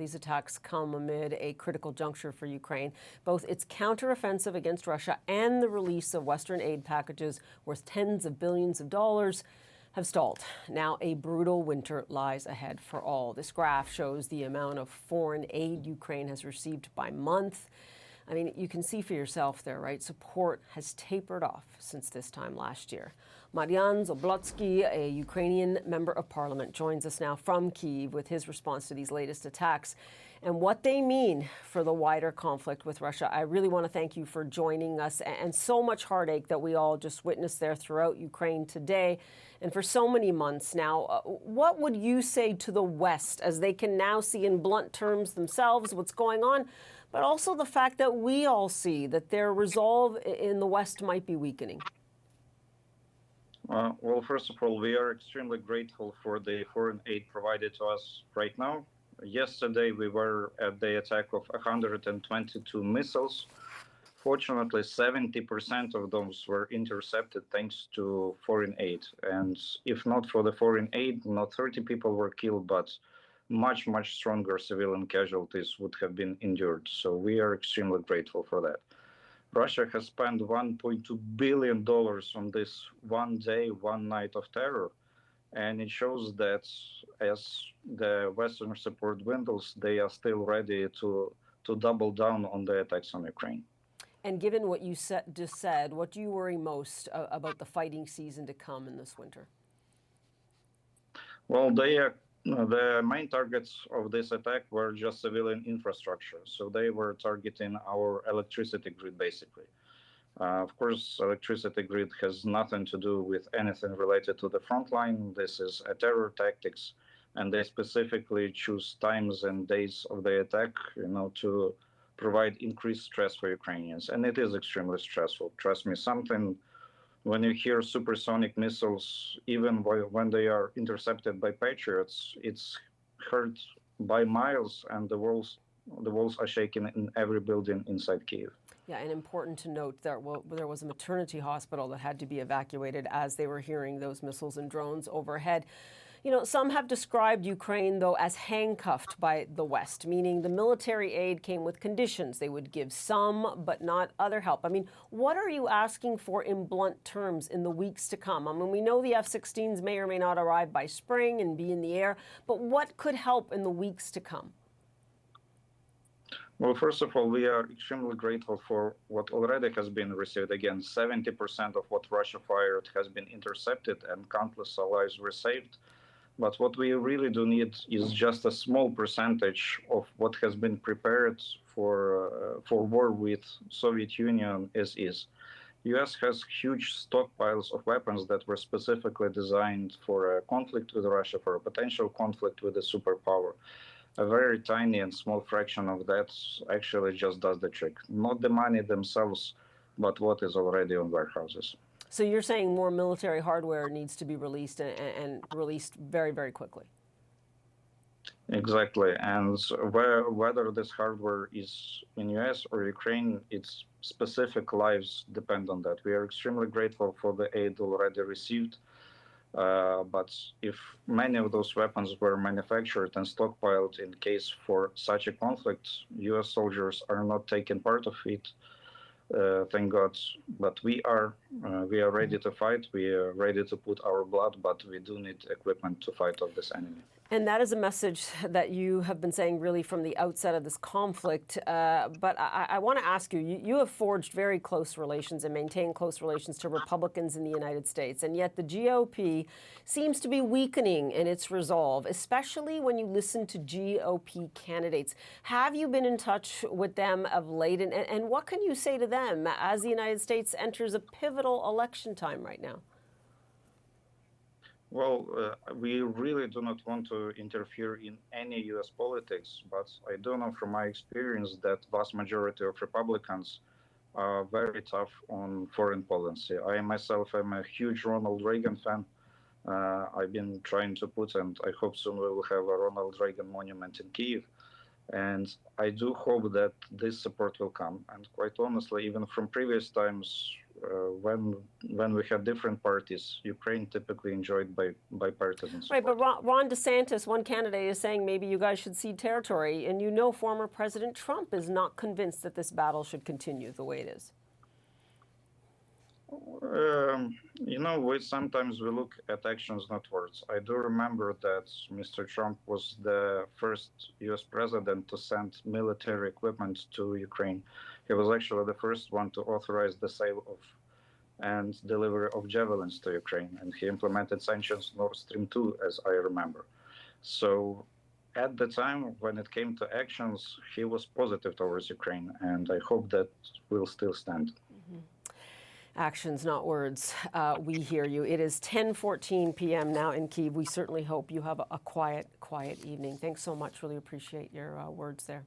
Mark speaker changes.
Speaker 1: these attacks come amid a critical juncture for Ukraine. Both its counteroffensive against Russia and the release of Western aid packages worth tens of billions of dollars have stalled. Now a brutal winter lies ahead for all. This graph shows the amount of foreign aid Ukraine has received by month. I mean, you can see for yourself there, right? Support has tapered off since this time last year. Maryan Zablotskiy, a Ukrainian member of parliament, joins us now from Kyiv with his response to these latest attacks and what they mean for the wider conflict with Russia. I really want to thank you for joining us, and so much heartache that we all just witnessed there throughout Ukraine today and for so many months now. What would you say to the West as they can now see in blunt terms themselves what's going on, but also the fact that we all see that their resolve in the West might be weakening?
Speaker 2: Well, first of all, we are extremely grateful for the foreign aid provided to us right now. Yesterday, we were at the attack of 122 missiles. Fortunately, 70% of those were intercepted thanks to foreign aid. And if not for the foreign aid, not 30 people were killed, but much, much stronger civilian casualties would have been endured. So we are extremely grateful for that. Russia has spent $1.2 billion on this one day, one night of terror. And it shows that as the Western support dwindles, they are still ready to double down on the attacks on Ukraine.
Speaker 1: And given what you just said, what do you worry most about the fighting season to come in this winter?
Speaker 2: Well, the main targets of this attack were just civilian infrastructure. So they were targeting our electricity grid, basically. Of course, electricity grid has nothing to do with anything related to the front line. This is a terror tactics, and they specifically choose times and days of the attack, to provide increased stress for Ukrainians. And it is extremely stressful. Trust me, when you hear supersonic missiles, even when they are intercepted by Patriots, it's heard by miles, and the walls are shaking in every building inside Kyiv.
Speaker 1: Yeah, and important to note that there was a maternity hospital that had to be evacuated as they were hearing those missiles and drones overhead. Some have described Ukraine, though, as handcuffed by the West, meaning the military aid came with conditions. They would give some, but not other help. I mean, what are you asking for in blunt terms in the weeks to come? I mean, we know the F-16s may or may not arrive by spring and be in the air, but what could help in the weeks to come?
Speaker 2: Well, first of all, we are extremely grateful for what already has been received. Again, 70% of what Russia fired has been intercepted and countless lives were saved. But what we really do need is just a small percentage of what has been prepared for war with Soviet Union as is. US has huge stockpiles of weapons that were specifically designed for a conflict with Russia, for a potential conflict with a superpower. A very tiny and small fraction of that actually just does the trick. Not the money themselves, but what is already on warehouses.
Speaker 1: So you're saying more military hardware needs to be released and released very, very quickly?
Speaker 2: Exactly. And whether this hardware is in US or Ukraine, its specific lives depend on that. We are extremely grateful for the aid already received. But if many of those weapons were manufactured and stockpiled in case for such a conflict, US soldiers are not taking part of it, thank God. But we are ready to fight. We are ready to put our blood, but we do need equipment to fight off this enemy.
Speaker 1: And that is a message that you have been saying really from the outset of this conflict. But I want to ask you, you have forged very close relations and maintained close relations to Republicans in the United States. And yet the GOP seems to be weakening in its resolve, especially when you listen to GOP candidates. Have you been in touch with them of late? And what can you say to them as the United States enters a pivotal election time right now?
Speaker 2: Well, we really do not want to interfere in any U.S. politics, but I do know from my experience that vast majority of Republicans are very tough on foreign policy. I myself am a huge Ronald Reagan fan. I've been trying to put, and I hope soon we will have a Ronald Reagan monument in Kyiv. And I do hope that this support will come. And quite honestly, even from previous times, when we had different parties, Ukraine typically enjoyed bipartisan support.
Speaker 1: Right, but Ron DeSantis, one candidate, is saying maybe you guys should cede territory, and you know former President Trump is not convinced that this battle should continue the way it is.
Speaker 2: We sometimes we look at actions, not words. I do remember that Mr. Trump was the first U.S. president to send military equipment to Ukraine. He was actually the first one to authorize the sale of and delivery of javelins to Ukraine, and he implemented sanctions Nord Stream 2, as I remember. So at the time when it came to actions, he was positive towards Ukraine, and I hope that will still stand.
Speaker 1: Mm-hmm. Actions, not words. We hear you. It is 10:14 p.m. now in Kyiv. We certainly hope you have a quiet evening. Thanks so much. Really appreciate your words there.